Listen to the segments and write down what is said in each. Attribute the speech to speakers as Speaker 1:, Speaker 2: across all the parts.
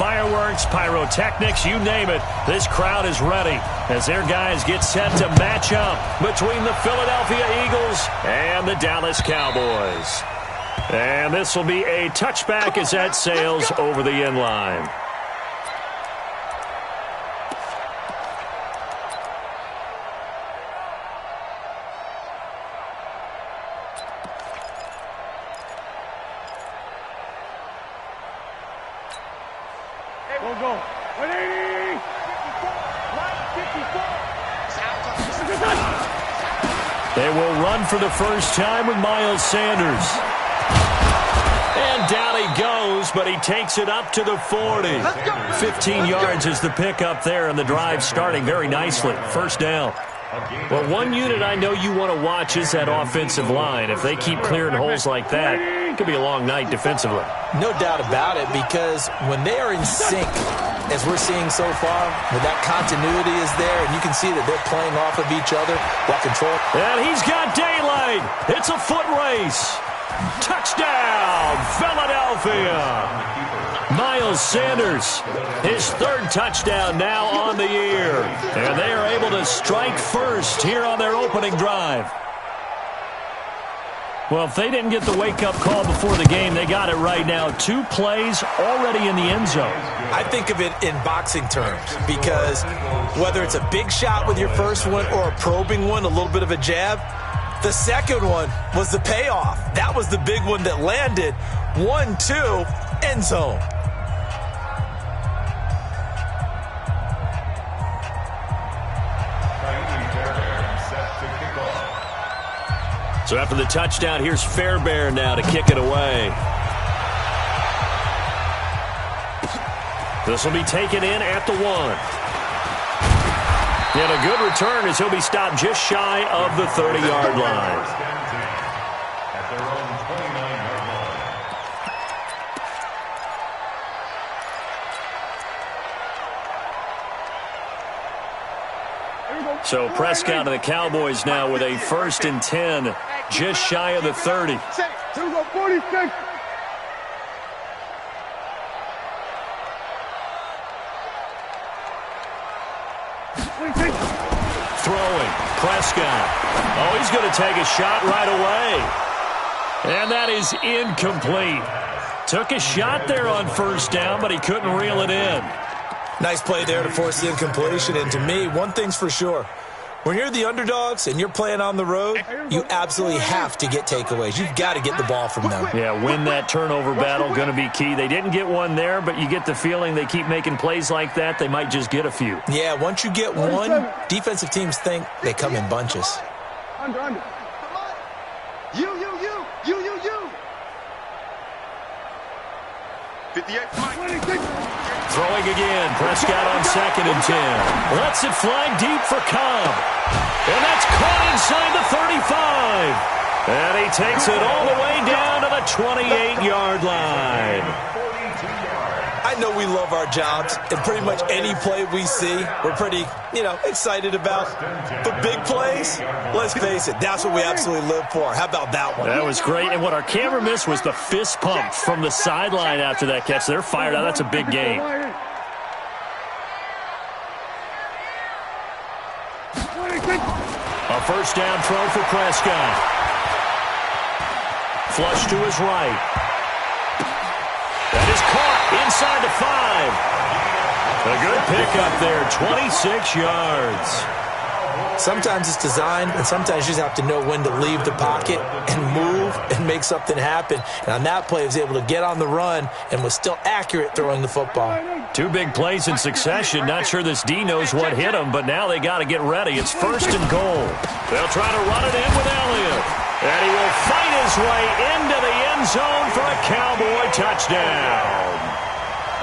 Speaker 1: fireworks, pyrotechnics, you name it. This crowd is ready as their guys get set to match up between the Philadelphia Eagles and the Dallas Cowboys. And this will be a touchback as that sails over the end line.
Speaker 2: Go. 180.
Speaker 1: They will run for the first time with Miles Sanders. And down he goes, but he takes it up to the 40. 15 yards is the pickup there, and the drive starting very nicely. First down. Well, one unit I know you want to watch is that offensive line. If they keep clearing holes like that, it could be a long night defensively.
Speaker 3: No doubt about it, because when they are in sync, as we're seeing so far, when that continuity is there, and you can see that they're playing off of each other while control.
Speaker 1: And he's got daylight. It's a foot race. Touchdown, Philadelphia. Miles Sanders, his third touchdown now on the year. And they are able to strike first here on their opening drive. Well, if they didn't get the wake-up call before the game, they got it right now. 2 plays already in the end zone.
Speaker 3: I think of it in boxing terms, because whether it's a big shot with your first one or a probing one, a little bit of a jab, the second one was the payoff. That was the big one that landed. 1-2, end zone.
Speaker 1: So after the touchdown, here's Fairbairn now to kick it away. This will be taken in at the 1. And a good return as he'll be stopped just shy of the 30-yard line. So Prescott and the Cowboys now with a 1st and 10, just shy of the 30. Throwing, Prescott. Oh, he's going to take a shot right away. And that is incomplete. Took a shot there on first down, but he couldn't reel it in.
Speaker 3: Nice play there to force the incompletion. And to me, one thing's for sure. When you're the underdogs and you're playing on the road, you absolutely have to get takeaways. You've got to get the ball from them.
Speaker 1: Yeah, win that turnover battle, going to be key. They didn't get one there, but you get the feeling they keep making plays like that, they might just get a few.
Speaker 3: Yeah, once you get one, defensive teams think they come in bunches.
Speaker 2: Under. You. 58.
Speaker 1: Throwing again. Prescott on 2nd and 10. Lets it fly deep for Cobb. And that's caught inside the 35. And he takes it all the way down to the 28-yard line.
Speaker 3: I know we love our jobs, and pretty much any play we see, we're pretty, excited about. But big plays, let's face it, that's what we absolutely live for. How about that one?
Speaker 1: That was great, and what our camera missed was the fist pump from the sideline after that catch. They're fired out. That's a big game. A first down throw for Prescott. Flush to his right. That is caught inside the 5. A good pickup there, 26 yards.
Speaker 3: Sometimes it's designed, and sometimes you just have to know when to leave the pocket and move and make something happen. And on that play, he was able to get on the run and was still accurate throwing the football.
Speaker 1: 2 big plays in succession. Not sure this D knows what hit him, but now they got to get ready. It's 1st and goal. They'll try to run it in with Elliott. And he will fight his way into the end zone for a Cowboy touchdown.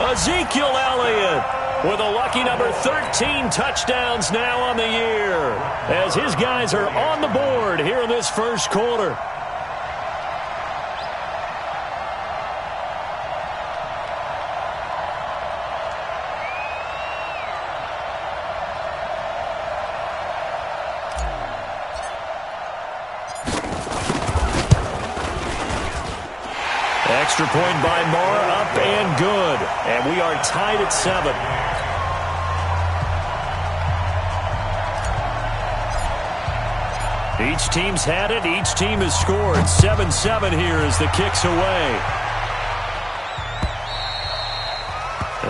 Speaker 1: Ezekiel Elliott with a lucky number 13 touchdowns now on the year as his guys are on the board here in this first quarter. extra point by Mara, up and good. And we are tied at 7. Each team's had it. Each team has scored. 7-7 here as the kick's away.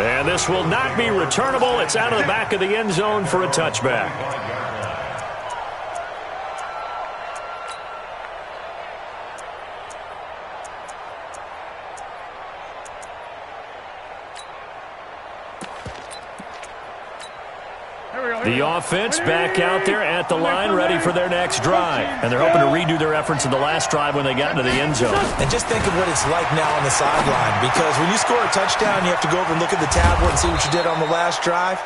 Speaker 1: And this will not be returnable. It's out of the back of the end zone for a touchback. The offense back out there at the line, ready for their next drive. And they're hoping to redo their efforts in the last drive when they got into the end zone.
Speaker 3: And just think of what it's like now on the sideline. Because when you score a touchdown, you have to go over and look at the tablet and see what you did on the last drive.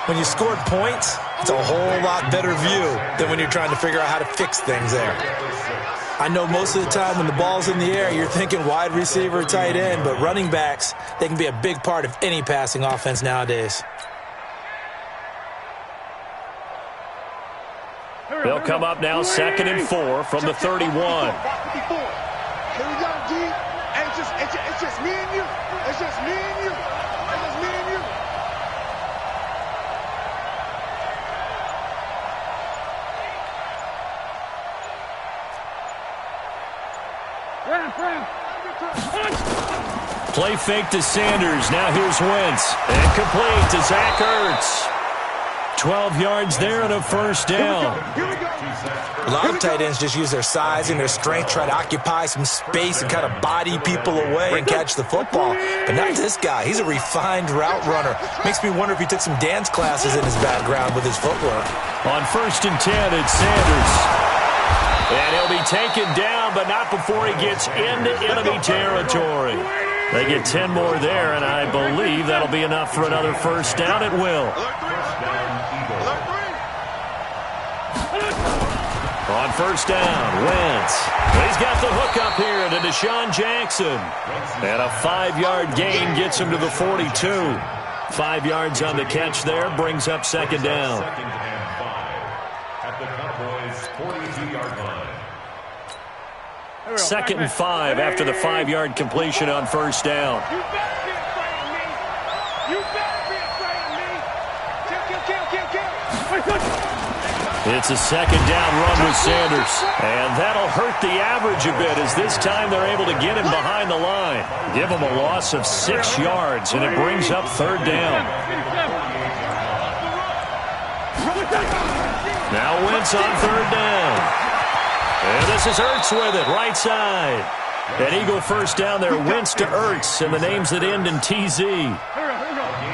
Speaker 3: When you scored points, it's a whole lot better view than when you're trying to figure out how to fix things there. I know most of the time when the ball's in the air, you're thinking wide receiver, tight end. But running backs, they can be a big part of any passing offense nowadays.
Speaker 1: They'll come up now 2nd and 4 from the 31.
Speaker 2: Here we go, D. It's just me and you. It's just me and you. It's just me and you.
Speaker 1: Play fake to Sanders. Now here's Wentz. And complete to Zach Ertz. 12 yards there and a first down.
Speaker 3: A lot of tight ends just use their size and their strength, try to occupy some space and kind of body people away and catch the football. But not this guy. He's a refined route runner. Makes me wonder if he took some dance classes in his background with his footwork.
Speaker 1: On 1st and 10, it's Sanders. And he'll be taken down, but not before he gets into enemy territory. They get 10 more there, and I believe that'll be enough for another first down at will. On 1st down, Wentz. He's got the hook up here to Deshaun Jackson. And a 5-yard gain gets him to the 42. 5 yards on the catch there, brings up 2nd down.
Speaker 4: At the Cowboys' 42-yard line.
Speaker 1: 2nd and 5 after the 5-yard completion on 1st down.
Speaker 2: You better be afraid of me. You better be afraid of me. Kill.
Speaker 1: It's a 2nd down run with Sanders. And that'll hurt the average a bit as this time they're able to get him behind the line. Give him a loss of 6 yards, and it brings up 3rd down. Now Wentz on 3rd down. And this is Ertz with it, right side. An Eagle first down there, Wentz to Ertz, and the names that end in TZ.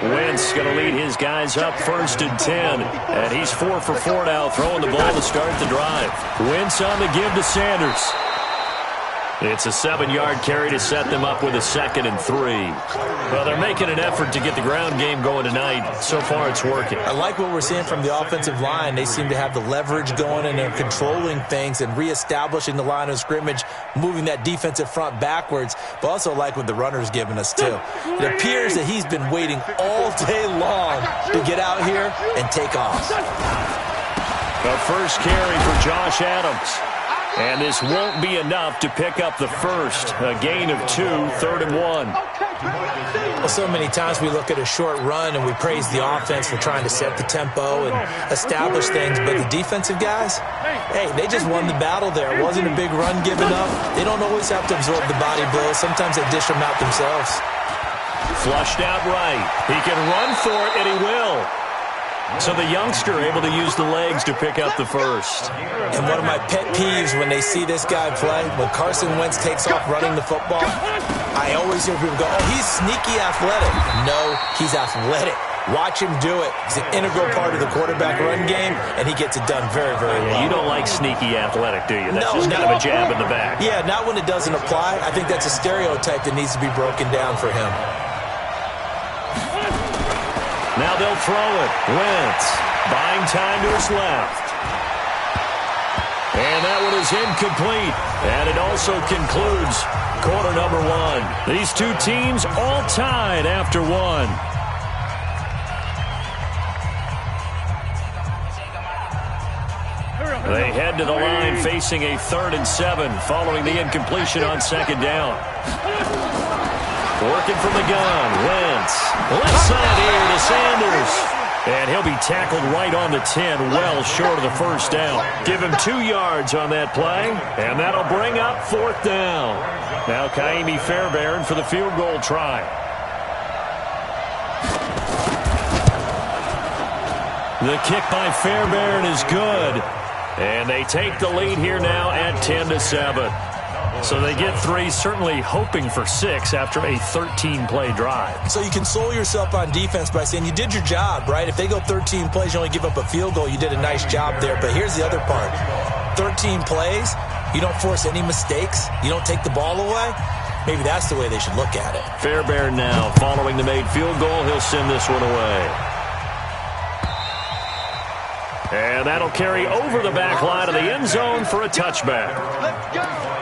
Speaker 1: Wentz going to lead his guys up 1st and 10. And he's 4 for 4 now, throwing the ball to start the drive. Wentz on the give to Sanders. It's a 7-yard carry to set them up with a 2nd and 3. Well, they're making an effort to get the ground game going tonight. So far, it's working.
Speaker 3: I like what we're seeing from the offensive line. They seem to have the leverage going, and they're controlling things and reestablishing the line of scrimmage, moving that defensive front backwards, but also like what the runner's giving us, too. It appears that he's been waiting all day long to get out here and take off.
Speaker 1: The first carry for Josh Adams. And this won't be enough to pick up the first. A gain of 2, 3rd and 1.
Speaker 3: Well, so many times we look at a short run and we praise the offense for trying to set the tempo and establish things. But the defensive guys, hey, they just won the battle there. It wasn't a big run given up. They don't always have to absorb the body blows. Sometimes they dish them out themselves.
Speaker 1: Flushed out right. He can run for it, and he will. So the youngster able to use the legs to pick up the first.
Speaker 3: And one of my pet peeves when they see this guy play, when Carson Wentz takes off running the football, I always hear people go, oh, he's sneaky athletic. No, he's athletic. Watch him do it. He's an integral part of the quarterback run game, and he gets it done very, very well.
Speaker 1: You don't like sneaky athletic, do you? That's just kind of a jab in the back.
Speaker 3: Yeah, not when it doesn't apply. I think that's a stereotype that needs to be broken down for him.
Speaker 1: Now they'll throw it. Wentz buying time to his left. And that one is incomplete. And it also concludes quarter number 1. These two teams all tied after 1. They head to the line facing a 3rd and 7 following the incompletion on 2nd down. Working from the gun, Wentz. Left side here to Sanders. And he'll be tackled right on the 10, well short of the 1st down. Give him 2 yards on that play, and that'll bring up 4th down. Now Kaimi Fairbairn for the field goal try. The kick by Fairbairn is good. And they take the lead here now at 10-7. So they get 3, certainly hoping for 6 after a 13-play drive.
Speaker 3: So you console yourself on defense by saying you did your job, right? If they go 13 plays, you only give up a field goal, you did a nice job there. But here's the other part. 13 plays, you don't force any mistakes, you don't take the ball away. Maybe that's the way they should look at it.
Speaker 1: Fairbairn now following the made field goal. He'll send this one away. And that'll carry over the back line of the end zone for a touchback.
Speaker 2: Let's go.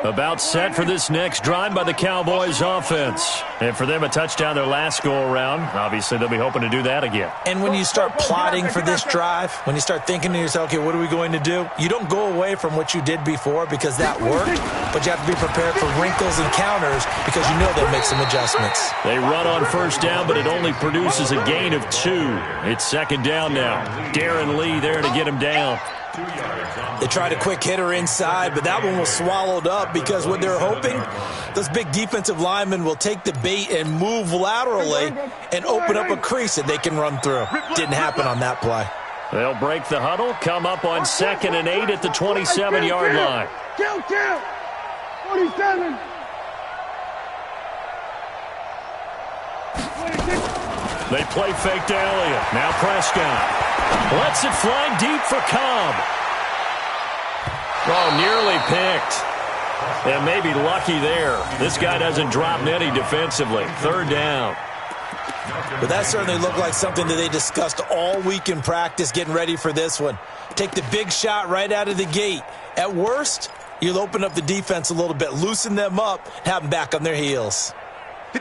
Speaker 1: About set for this next drive by the Cowboys offense. And for them, a touchdown their last go-around. Obviously, they'll be hoping to do that again.
Speaker 3: And when you start plotting for this drive, when you start thinking to yourself, okay, what are we going to do? You don't go away from what you did before because that worked, but you have to be prepared for wrinkles and counters because you know they'll make some adjustments.
Speaker 1: They run on 1st down, but it only produces a gain of 2. It's 2nd down now. Darren Lee there to get him down.
Speaker 3: They tried a quick hitter inside, but that one was swallowed up because what they're hoping, those big defensive linemen will take the bait and move laterally and open up a crease that they can run through. Didn't happen on that play.
Speaker 1: They'll break the huddle, come up on 2nd and 8 at the 27-yard line.
Speaker 2: Kill. 47. 26.
Speaker 1: They play fake to Elliott. Now Prescott. Lets it fly deep for Cobb. Oh, nearly picked. And maybe lucky there. This guy doesn't drop many defensively. 3rd down.
Speaker 3: But that certainly looked like something that they discussed all week in practice getting ready for this one. Take the big shot right out of the gate. At worst, you'll open up the defense a little bit, loosen them up, have them back on their heels.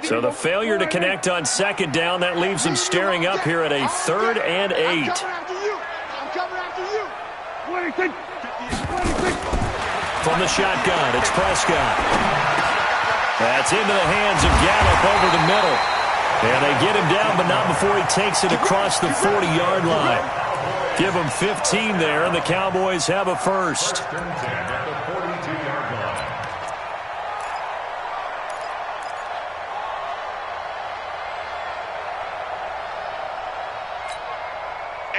Speaker 1: So the failure to connect on 2nd down, that leaves them staring up here at a 3rd and 8.
Speaker 2: I'm coming after you. 26.
Speaker 1: From the shotgun, it's Prescott. That's into the hands of Gallup over the middle. And they get him down, but not before he takes it across the 40-yard line. Give him 15 there, and the Cowboys have a first.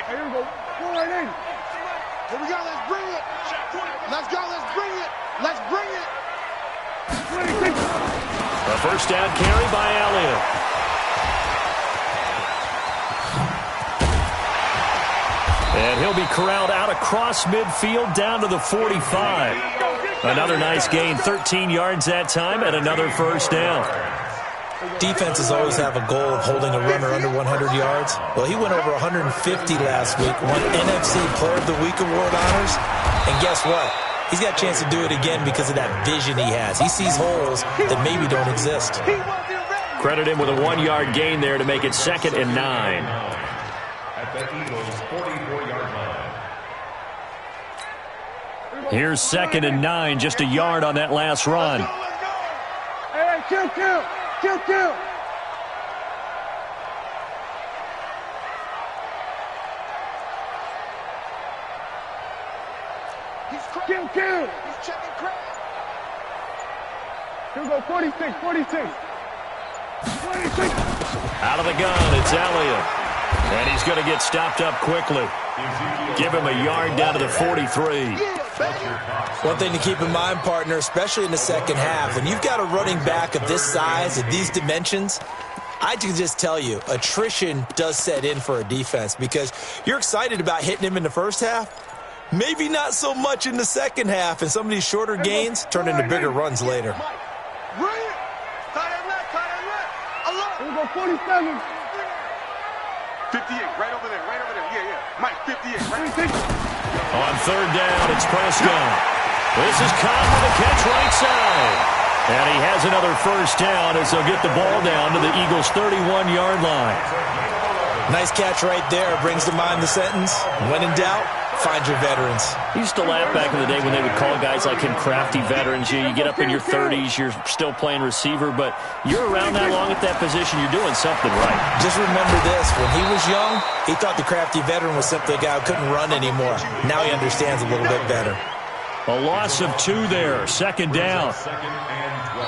Speaker 2: Here we go. Go right in. Here we go. Let's bring it. Let's go. Let's bring it. Let's bring it. 26.
Speaker 1: A 1st down carry by Elliott. And he'll be corralled out across midfield down to the 45. Another nice gain, 13 yards that time, and another 1st down.
Speaker 3: Defenses always have a goal of holding a runner under 100 yards. Well, he went over 150 last week, won NFC Player of the Week award honors. And guess what? He's got a chance to do it again because of that vision he has. He sees holes that maybe don't exist.
Speaker 1: Credit him with a 1-yard gain there to make it 2nd and 9.
Speaker 4: At the Eagles' 44-yard line.
Speaker 1: Here's 2nd and 9, just a yard on that last run.
Speaker 2: Hey, kill. Kill. Kill. He's checking crack. Here we go, 46. 26.
Speaker 1: Out of the gun, it's Elliott. And he's going to get stopped up quickly. Give him a yard down to the 43.
Speaker 3: One thing to keep in mind, partner, especially in the second half, when you've got a running back of this size, of these dimensions, I can just tell you, attrition does set in for a defense because you're excited about hitting him in the first half, maybe not so much in the second half, and some of these shorter gains turn into bigger runs later.
Speaker 2: Here we go, 47.
Speaker 5: 58, right over there. Yeah. Mike, 58, right?
Speaker 1: On 3rd down, it's Prescott. This is Cobb with a catch right side. And he has another first down as they'll get the ball down to the Eagles' 31-yard line.
Speaker 3: Nice catch right there. Brings to mind the sentence, when in doubt, find your veterans.
Speaker 1: I used to laugh back in the day when they would call guys like him crafty veterans. You get up in your 30s, you're still playing receiver, but you're around that long at that position, you're doing something right.
Speaker 3: Just remember this. When he was young, he thought the crafty veteran was simply a guy who couldn't run anymore. Now he understands a little bit better.
Speaker 1: A loss of 2 there. Second down.
Speaker 4: Second and 12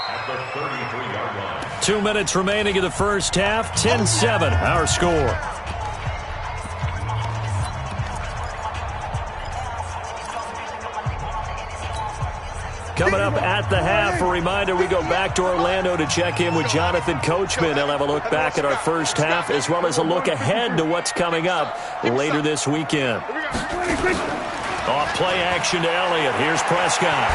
Speaker 4: at the 33-yard line.
Speaker 1: 2 minutes remaining in the first half. 10-7, our score. Coming up at the half, a reminder, we go back to Orlando to check in with Jonathan Coachman. He'll have a look back at our first half as well as a look ahead to what's coming up later this weekend. Off play action to Elliott. Here's Prescott.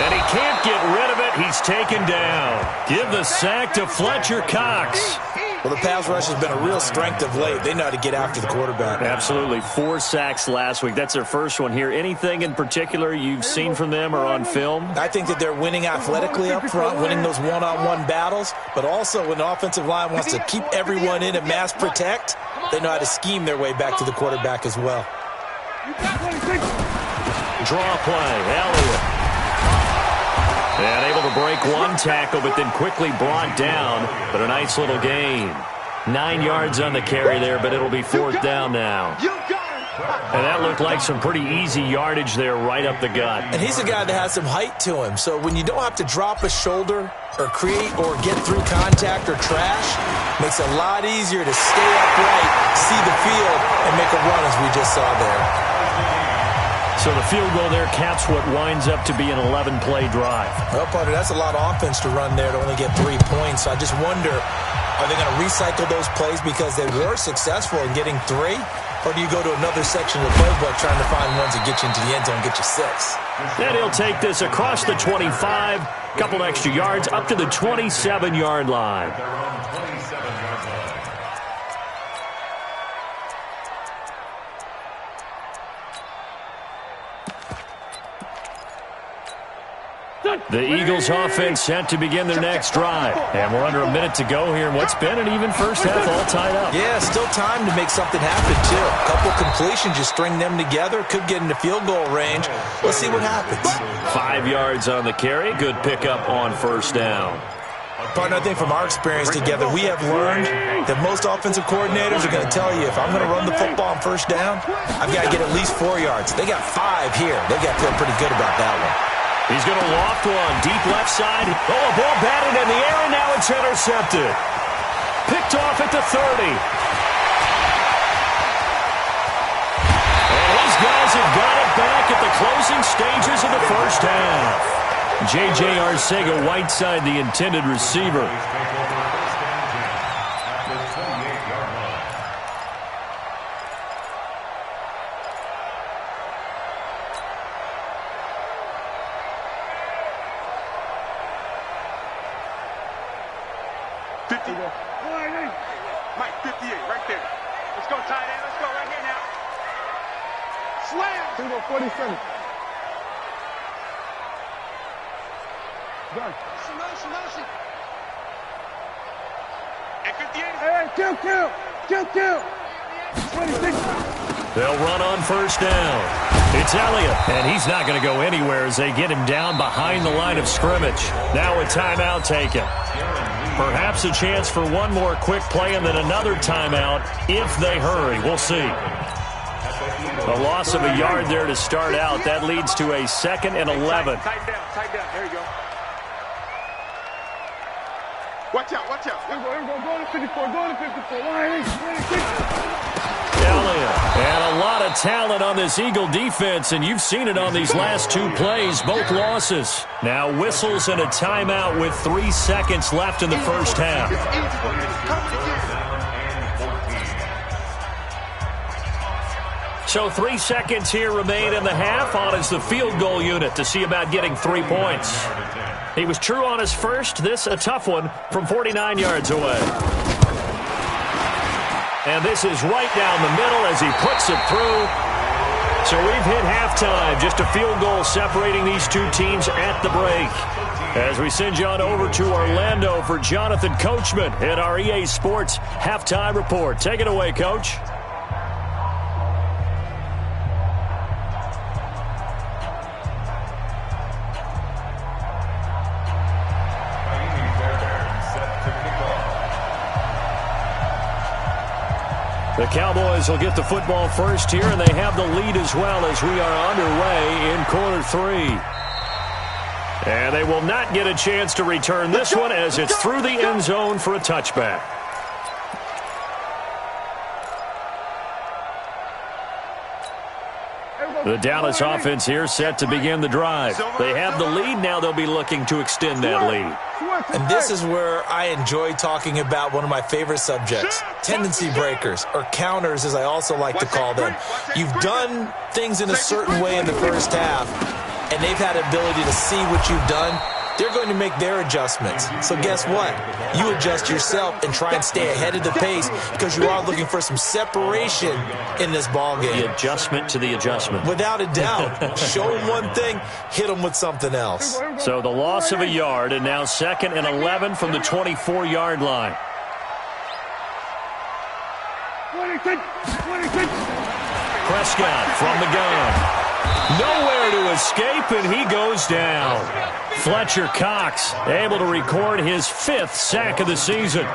Speaker 1: And he can't get rid of it. He's taken down. Give the sack to Fletcher Cox.
Speaker 3: Well, the pass rush has been a real strength of late. They know how to get after the quarterback.
Speaker 1: Absolutely. 4 sacks last week. That's their first one here. Anything in particular you've seen from them or on film?
Speaker 3: I think that they're winning athletically up front, winning those one-on-one battles, but also when the offensive line wants to keep everyone in and mass protect, they know how to scheme their way back to the quarterback as well.
Speaker 1: Draw play. Elliott. And able to break one tackle, but then quickly brought down. But a nice little gain. 9 yards on the carry there, but it'll be 4th down now. And that looked like some pretty easy yardage there right up the gut.
Speaker 3: And he's a guy that has some height to him. So when you don't have to drop a shoulder or create or get through contact or trash, makes it a lot easier to stay upright, see the field, and make a run as we just saw there.
Speaker 1: So the field goal there caps what winds up to be an 11-play drive.
Speaker 3: Well, partner, that's a lot of offense to run there to only get 3 points. I just wonder, are they going to recycle those plays because they were successful in getting 3? Or do you go to another section of the playbook trying to find ones that get you into the end zone and get you 6?
Speaker 1: Then he'll take this across the 25, couple extra yards up to the 27-yard line. The Eagles offense set to begin their next drive. And we're under a minute to go here in what's been an even first half all tied up.
Speaker 3: Yeah, still time to make something happen, too. A couple completions, you string them together, could get into field goal range. Let's see what happens.
Speaker 1: 5 yards on the carry. Good pickup on first down.
Speaker 3: Partner, I think from our experience together, we have learned that most offensive coordinators are going to tell you, if I'm going to run the football on first down, I've got to get at least 4 yards. They got 5 here. They've got to feel pretty good about that one.
Speaker 1: He's going to loft one. Deep left side. Oh, a ball batted in the air, and now it's intercepted. Picked off at the 30. And these guys have got it back at the closing stages of the first half. J.J. Arcega-Whiteside, the intended receiver.
Speaker 5: Mike, 58, right there. Let's go, tight end. Let's go right here now. Slam!
Speaker 2: 47. Done.
Speaker 5: Motion. At 58.
Speaker 2: Hey, kill. 26.
Speaker 1: They'll run on first down. It's Elliott, and he's not going to go anywhere as they get him down behind the line of scrimmage. Now a timeout taken. Perhaps a chance for one more quick play and then another timeout if they hurry. We'll see. A loss of a yard there to start out. That leads to a 2nd and 11.
Speaker 5: Tight down. There you go. Watch out.
Speaker 2: Here we go. Go to 54.
Speaker 1: Elliott. And a lot of talent on this Eagle defense, and you've seen it on these last 2 plays, both losses. Now whistles and a timeout with 3 seconds left in the first half. So 3 seconds here remain in the half. On is the field goal unit to see about getting 3 points. He was true on his first. This a tough one from 49 yards away. And this is right down the middle as he puts it through. So we've hit halftime. Just a field goal separating these two teams at the break. As we send you on over to Orlando for Jonathan Coachman at our EA Sports Halftime Report. Take it away, Coach. The Cowboys will get the football first here, and they have the lead as well as we are underway in quarter 3. And they will not get a chance to return this one as it's through the end zone for a touchback. The Dallas offense here set to begin the drive. They have the lead. Now they'll be looking to extend that lead.
Speaker 3: And this is where I enjoy talking about one of my favorite subjects, tendency breakers, or counters as I also like to call them. You've done things in a certain way in the first half, and they've had the ability to see what you've done. They're going to make their adjustments. So guess what? You adjust yourself and try and stay ahead of the pace because you are looking for some separation in this ballgame.
Speaker 1: The adjustment to the adjustment.
Speaker 3: Without a doubt. Show them one thing, hit them with something else.
Speaker 1: So the loss of a yard, and now 2nd and 11 from the 24-yard line.
Speaker 2: 26.
Speaker 1: Prescott from the gun. Nowhere to escape, and he goes down. Fletcher Cox able to record his 5th sack of the season.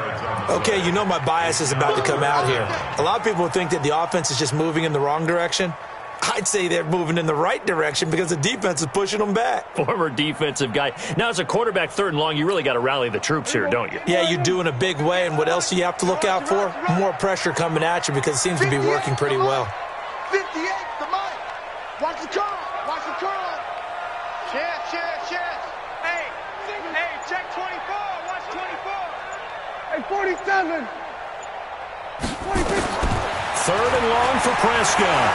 Speaker 3: Okay, you know my bias is about to come out here. A lot of people think that the offense is just moving in the wrong direction. I'd say they're moving in the right direction because the defense is pushing them back.
Speaker 1: Former defensive guy. Now, as a quarterback 3rd and long, you really got to rally the troops here, don't you?
Speaker 3: Yeah, you do in a big way, and what else do you have to look out for? More pressure coming at you because it seems to be working pretty well.
Speaker 2: 58, the mic. Watch the curl. Watch the curl. Chance.
Speaker 5: Hey, check 24. Watch 24.
Speaker 2: Hey, 47. 26.
Speaker 1: 3rd and long for Prescott.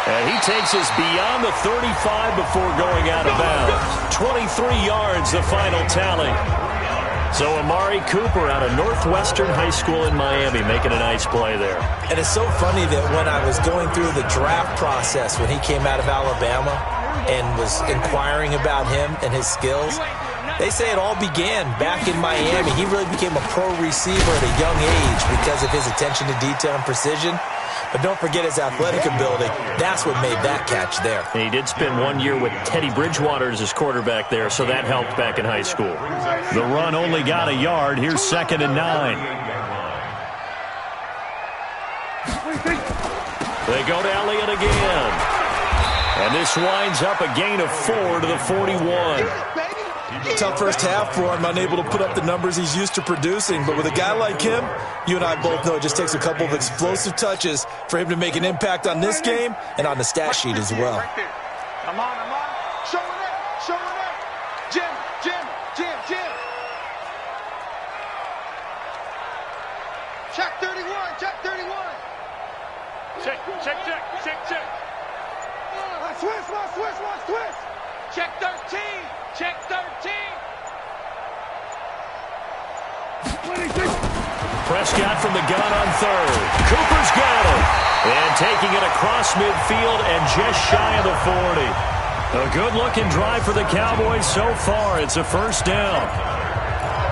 Speaker 1: And he takes us beyond the 35 before going out of bounds. 23 yards, the final tally. So Amari Cooper out of Northwestern High School in Miami making a nice play there.
Speaker 3: And it's so funny that when I was going through the draft process when he came out of Alabama and was inquiring about him and his skills, they say it all began back in Miami. He really became a pro receiver at a young age because of his attention to detail and precision. But don't forget his athletic ability. That's what made that catch there.
Speaker 1: And he did spend 1 year with Teddy Bridgewater as his quarterback there, so that helped back in high school. The run only got a yard. Here's 2nd and 9. They go to Elliott again. And this winds up a gain of 4 to the 41.
Speaker 3: Tough first half for him, unable to put up the numbers he's used to producing. But with a guy like him, you and I both know it just takes a couple of explosive touches for him to make an impact on this game and on the stat sheet as well.
Speaker 5: I'm on.
Speaker 2: Show it up. Jim. Check 31.
Speaker 5: Check.
Speaker 2: Switch.
Speaker 5: Check 13. Check 13.
Speaker 2: 26.
Speaker 1: Prescott from the gun on 3rd. Cooper's got him. And taking it across midfield and just shy of the 40. A good-looking drive for the Cowboys so far. It's a 1st down.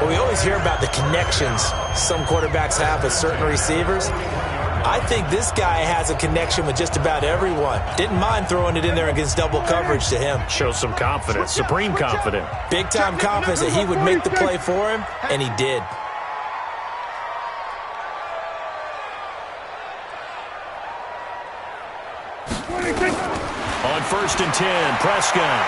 Speaker 3: Well, we always hear about the connections some quarterbacks have with certain receivers. I think this guy has a connection with just about everyone. Didn't mind throwing it in there against double coverage to him.
Speaker 1: Shows some confidence, supreme confidence.
Speaker 3: Big-time confidence that he would make the play for him, and he did.
Speaker 1: On 1st and 10, Prescott.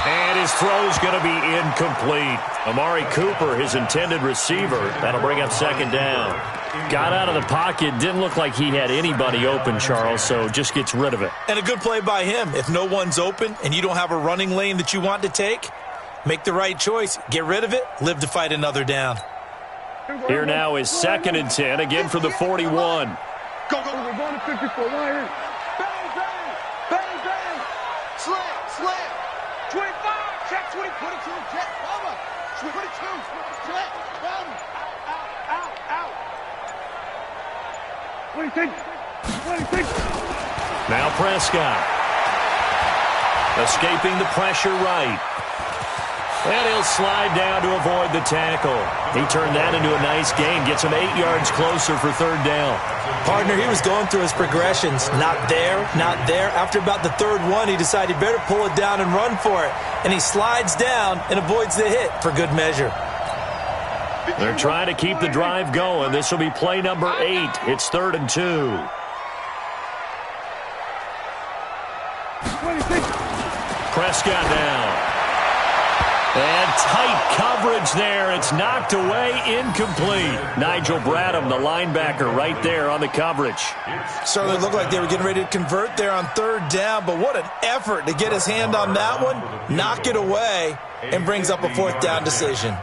Speaker 1: And his throw's going to be incomplete. Amari Cooper, his intended receiver. That'll bring up 2nd down. Got out of the pocket. Didn't look like he had anybody open, Charles, so just gets rid of it.
Speaker 3: And a good play by him. If no one's open and you don't have a running lane that you want to take, make the right choice. Get rid of it. Live to fight another down.
Speaker 1: Here now is 2nd and 10, again for the 41.
Speaker 2: Go. We're going to 54. Bang. Slam.
Speaker 5: 25. Check 20.
Speaker 2: 22. Check. Mama. 22. Check. Out.
Speaker 1: Now Prescott. Escaping the pressure right. And he'll slide down to avoid the tackle. He turned that into a nice gain. Gets him 8 yards closer for third down.
Speaker 3: Partner, he was going through his progressions. Not there, not there. After about the third one, he decided he better pull it down and run for it. And he slides down and avoids the hit for good measure.
Speaker 1: They're trying to keep the drive going. This will be play number 8. It's 3rd and 2. Prescott down. And tight coverage there. It's knocked away, incomplete. Nigel Bradham, the linebacker, right there on the coverage.
Speaker 3: Certainly looked like they were getting ready to convert there on third down, but what an effort to get his hand on that one, knock it away, and brings up a 4th down decision.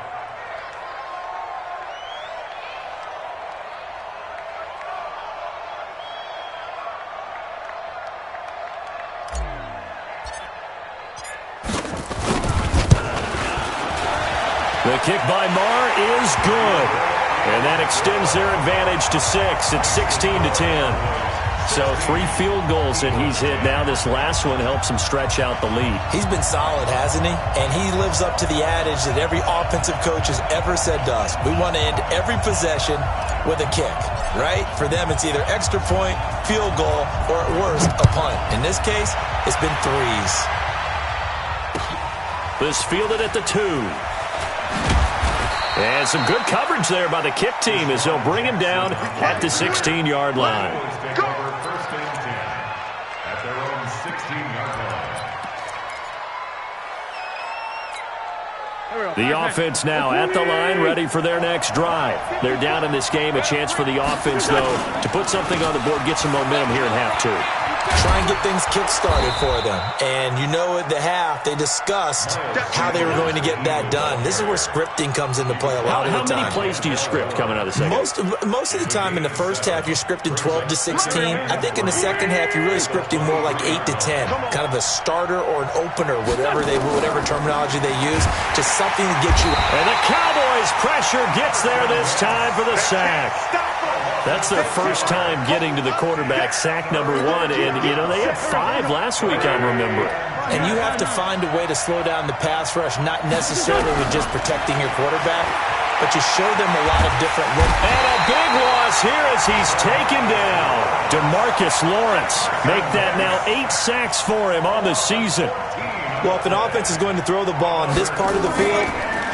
Speaker 1: The kick by Marr is good. And that extends their advantage to 6. It's 16-10. So 3 field goals that he's hit now. This last one helps him stretch out the lead.
Speaker 3: He's been solid, hasn't he? And he lives up to the adage that every offensive coach has ever said to us. We want to end every possession with a kick, right? For them, it's either extra point, field goal, or at worst, a punt. In this case, it's been 3s.
Speaker 1: This fielded at the 2. And some good coverage there by the kick team as they'll bring him down at the 16-yard line.
Speaker 4: First and 10 at their own 16-yard line.
Speaker 1: The offense now at the line, ready for their next drive. They're down in this game. A chance for the offense, though, to put something on the board, get some momentum here in half 2.
Speaker 3: Try and get things kick-started for them. And you know at the half, they discussed how they were going to get that done. This is where scripting comes into play a lot of the time.
Speaker 1: How many plays do you script coming out of the second?
Speaker 3: Most of the time in the first half, you're scripting 12 to 16. I think in the second half, you're really scripting more like 8 to 10. Kind of a starter or an opener, whatever terminology they use. Just something to get you.
Speaker 1: And the Cowboys' pressure gets there this time for the sack. That's their first time getting to the quarterback, sack number 1. And, you know, they had 5 last week, I'm remembering.
Speaker 3: And you have to find a way to slow down the pass rush, not necessarily with just protecting your quarterback, but you show them a lot of different looks.
Speaker 1: And a big loss here as he's taken down. DeMarcus Lawrence make that now 8 sacks for him on the season.
Speaker 3: Well, if an offense is going to throw the ball in this part of the field,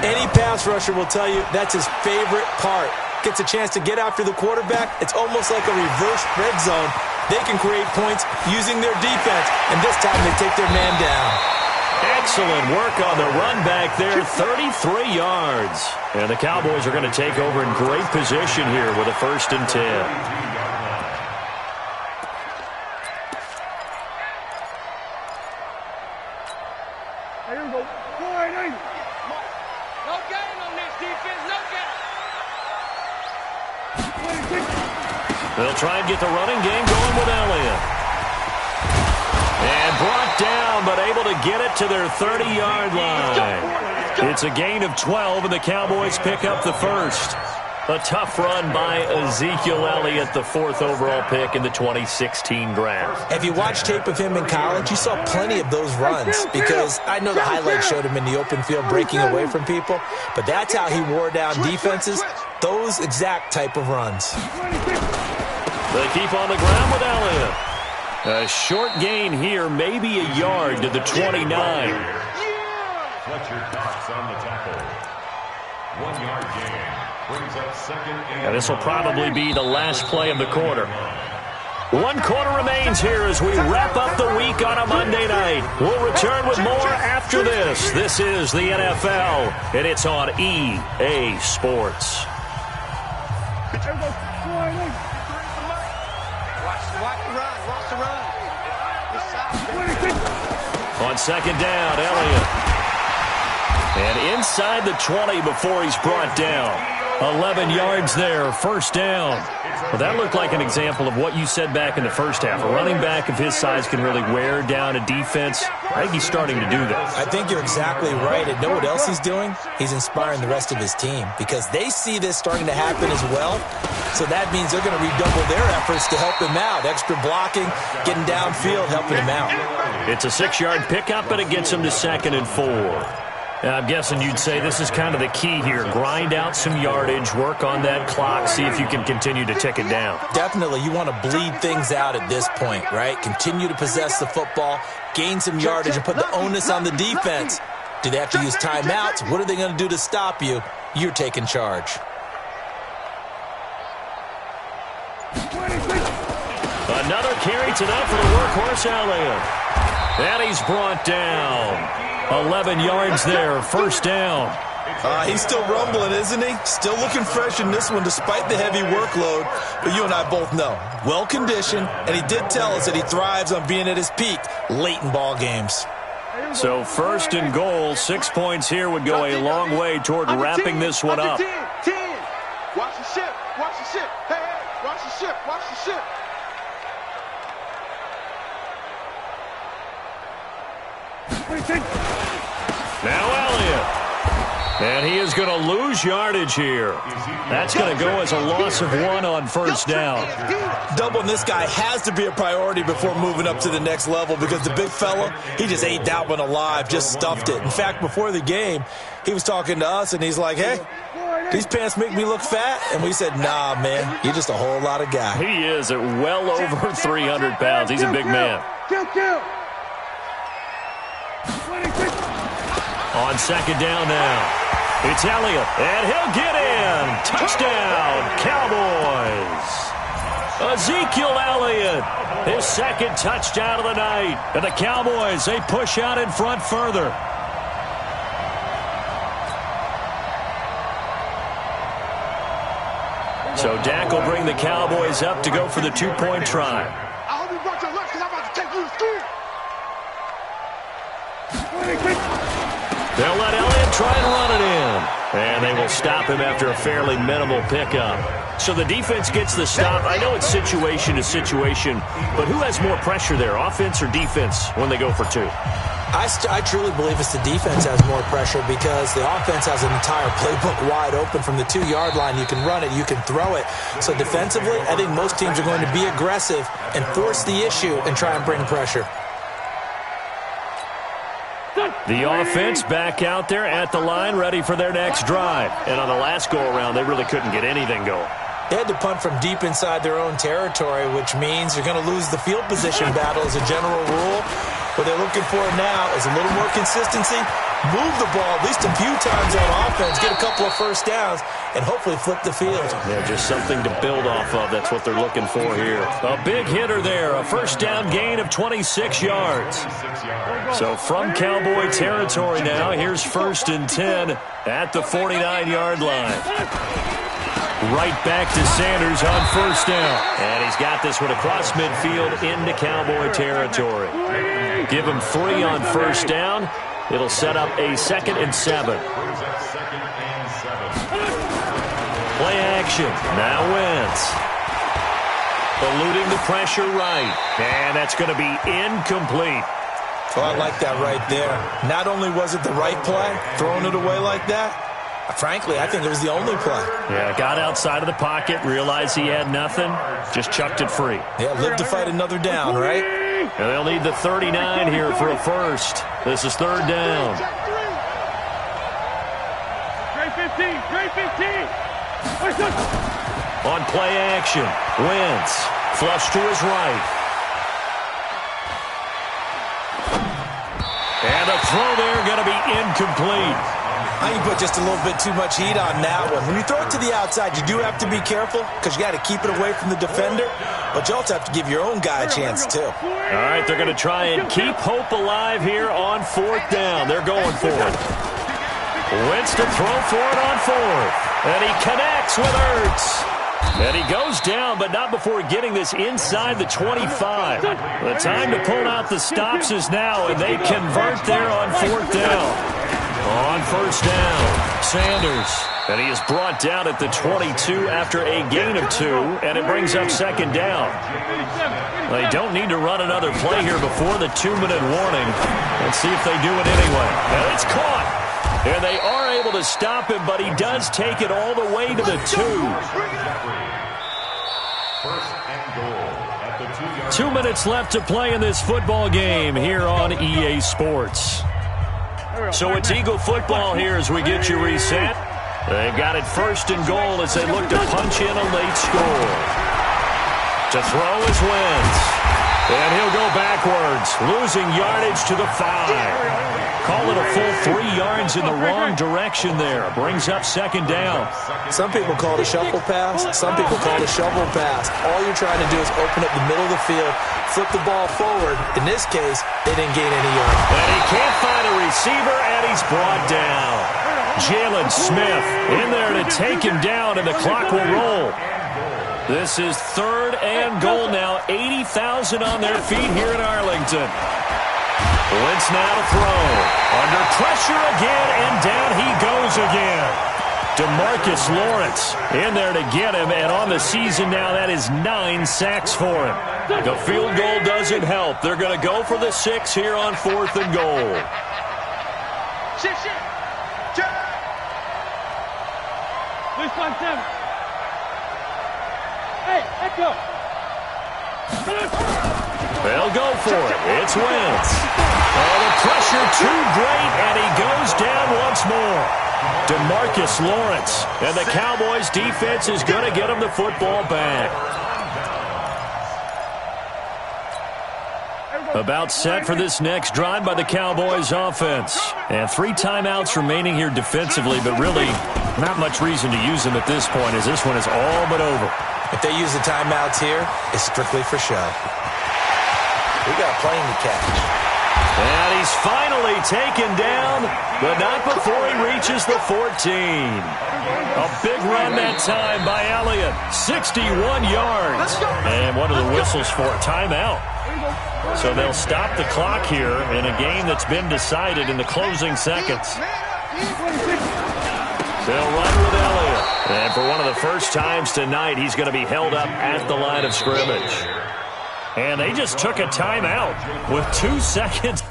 Speaker 3: any pass rusher will tell you that's his favorite part. Gets a chance to get after the quarterback. It's almost like a reverse red zone. They can create points using their defense, and this time they take their man down.
Speaker 1: Excellent work on the run back there, 33 yards. And the Cowboys are going to take over in great position here with a 1st and 10.
Speaker 2: Here we go. 4-8-8.
Speaker 5: No gain on this defense, no gain.
Speaker 1: They'll try and get the running game going with Elliott. And brought down, but able to get it to their 30-yard line. It's a gain of 12, and the Cowboys pick up the 1st. A tough run by Ezekiel Elliott, the 4th overall pick in the 2016 draft.
Speaker 3: If you watch tape of him in college, you saw plenty of those runs because I know the highlights showed him in the open field breaking away from people, but that's how he wore down defenses, those exact type of runs.
Speaker 1: They keep on the ground with Elliott. A short gain here, maybe a yard to the 29.
Speaker 4: Fletcher Cox on the tackle. 1-yard gain. Brings up 2nd and
Speaker 1: This will probably be the last play of the quarter. 1 quarter remains here as we wrap up the week on a Monday night. We'll return with more after this. This is the NFL, and it's on EA Sports.
Speaker 5: Watch the run.
Speaker 1: On 2nd down, Elliott. And inside the 20 before he's brought down. 11 yards there, first down. Well, that looked like an example of what you said back in the first half. A running back of his size can really wear down a defense. I think he's starting to do that.
Speaker 3: I think you're exactly right. And know what else he's doing? He's inspiring the rest of his team because they see this starting to happen as well. So that means they're going to redouble their efforts to help him out. Extra blocking, getting downfield, helping him out.
Speaker 1: It's a 6-yard pickup, and it gets him to 2nd and 4. I'm guessing you'd say this is kind of the key here. Grind out some yardage, work on that clock, see if you can continue to tick it down.
Speaker 3: Definitely. You want to bleed things out at this point, right? Continue to possess the football, gain some yardage, and put the onus on the defense. Do they have to use timeouts? What are they going to do to stop you? You're taking charge.
Speaker 1: Another carry tonight for the workhorse, Elliott. And he's brought down. 11 yards there, first down.
Speaker 3: He's still rumbling, isn't he? Still looking fresh in this one despite the heavy workload. But you and I both know, well-conditioned, and he did tell us that he thrives on being at his peak late in ball games.
Speaker 1: So 1st and goal, 6 points here would go a long way toward wrapping this one up.
Speaker 2: 10. Watch the ship. Watch the ship. Hey, watch the ship. Watch the ship.
Speaker 1: Now Elliott. And he is going to lose yardage here. That's going to go as a loss of 1 on first down.
Speaker 3: Doubling this guy has to be a priority before moving up to the next level because the big fella, he just ate that one alive, just stuffed it. In fact, before the game, he was talking to us, and he's like, hey, these pants make me look fat? And we said, nah, man, you're just a whole lot of guy.
Speaker 1: He is at well over 300 pounds. He's a big man. On second down now. It's Elliott, and he'll get in. Touchdown, Cowboys. Ezekiel Elliott, his 2nd touchdown of the night. And the Cowboys, they push out in front further. So Dak will bring the Cowboys up to go for the 2-point try.
Speaker 2: I hope you brought your lunch because I'm about to take you to school.
Speaker 1: They'll let Elliott try and run it in. And they will stop him after a fairly minimal pickup. So the defense gets the stop. I know it's situation to situation, but who has more pressure there, offense or defense, when they go for 2?
Speaker 3: I truly believe it's the defense has more pressure because the offense has an entire playbook wide open from the 2-yard line. You can run it, you can throw it. So defensively, I think most teams are going to be aggressive and force the issue and try and bring pressure.
Speaker 1: The offense back out there at the line, ready for their next drive. And on the last go-around, they really couldn't get anything going.
Speaker 3: They had to punt from deep inside their own territory, which means you're going to lose the field position battle as a general rule. What they're looking for now is a little more consistency, move the ball at least a few times on offense, get a couple of first downs, and hopefully flip the field.
Speaker 1: Yeah, just something to build off of. That's what they're looking for here. A big hitter there, a first down gain of 26 yards. So from Cowboy territory now, here's 1st and 10 at the 49-yard line. Right back to Sanders on first down. And he's got this one across midfield into Cowboy territory. Give him 3 on first down. It'll set up a 2nd and 7. Play action. Now Wentz. Eluding the pressure right. And that's going to be incomplete.
Speaker 3: Oh, I like that right there. Not only was it the right play, throwing it away like that, frankly, I think it was the only play.
Speaker 1: Yeah, got outside of the pocket, realized he had nothing, just chucked it free.
Speaker 3: Yeah, live to fight another down, right?
Speaker 1: And they'll need the 39 here for a first. This is 3rd down.
Speaker 5: Trey 15.
Speaker 1: On play action, Wentz, flush to his right. And a throw there going to be incomplete.
Speaker 3: I think you put just a little bit too much heat on that one. When you throw it to the outside, you do have to be careful because you got to keep it away from the defender, but you also have to give your own guy a chance too.
Speaker 1: All right, they're going to try and keep hope alive here on 4th down. They're going for it. Wentz to throw for it on 4th. And he connects with Ertz. And he goes down, but not before getting this inside the 25. The time to pull out the stops is now, and they convert there on 4th down. On first down, Sanders And he is brought down at the 22 after a gain of 2, and it brings up second down. They don't need to run another play here before the 2-minute warning. Let's see if they do it anyway. And it's caught. And they are able to stop him, but he does take it all the way to the 2. 2 minutes left to play in this football game here on EA Sports. So it's Eagle football here as we get you reset. They've got it first and goal as they look to punch in a late score. To throw is Wentz. And he'll go backwards, losing yardage to the 5. Call it a full 3 yards in the wrong direction there. Brings up second down.
Speaker 3: Some people call it a shuffle pass. Some people call it a shovel pass. All you're trying to do is open up the middle of the field, flip the ball forward. In this case, they didn't gain any yards.
Speaker 1: And he can't find a receiver, and he's brought down. Jalen Smith in there to take him down, and the clock will roll. This is 3rd and goal now. 80,000 on their feet here in Arlington. Wentz now to throw. Under pressure again, and down he goes again. DeMarcus Lawrence in there to get him, and on the season now, that is 9 sacks for him. The field goal doesn't help. They're going to go for the 6 here on 4th and goal. They'll go for it. It's Wentz. Oh, the pressure too great, and he goes down once more. DeMarcus Lawrence, and the Cowboys defense is going to get him the football back. About set for this next drive by the Cowboys offense. And 3 timeouts remaining here defensively, but really not much reason to use them at this point as this one is all but over.
Speaker 3: If they use the timeouts here, it's strictly for show. We got a plane to catch.
Speaker 1: And he's finally taken down, but not before he reaches the 14. A big run that time by Elliott. 61 yards. And what are the whistles for? Timeout. So they'll stop the clock here in a game that's been decided in the closing seconds. They'll run with Elliott. And for one of the first times tonight, he's going to be held up at the line of scrimmage. And they just took a timeout with 2 seconds.